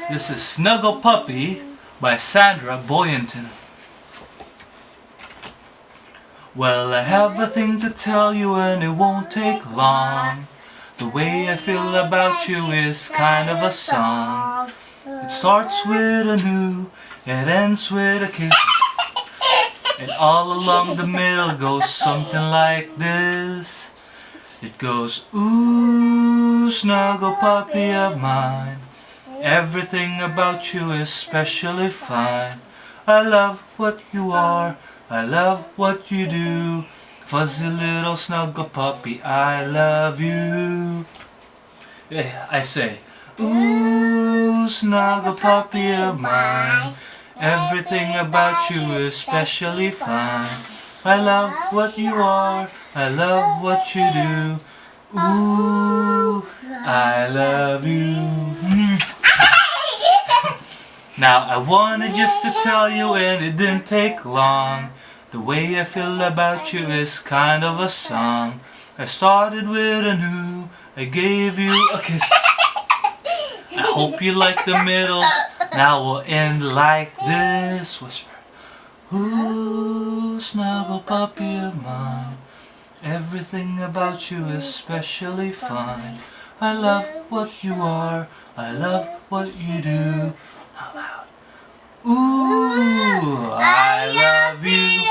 This is Snuggle Puppy by Sandra, Boynton. Well, I have a thing to tell you and it won't take long. The way I feel about you is kind of a song. It starts with a "new", it ends with a kiss, and all along the middle goes something like this. It goes, ooh, snuggle puppy of mine, everything about you is specially fine. I love what you are, I love what you do. Fuzzy little snuggle puppy, I love you. I say, ooh, snuggle puppy of mine, everything about you is specially fine. I love what you are, I love what you do. Ooh, I love you. Now I wanted just to tell you and it didn't take long. The way I feel about you is kind of a song. I started with a "new", I gave you a kiss. I hope you like the middle. Now we'll end like this. Whisper. Ooh, snuggle puppy of mine, everything about you is specially fine. I love what you are, I love what you do. Out loud. Ooh, I love you.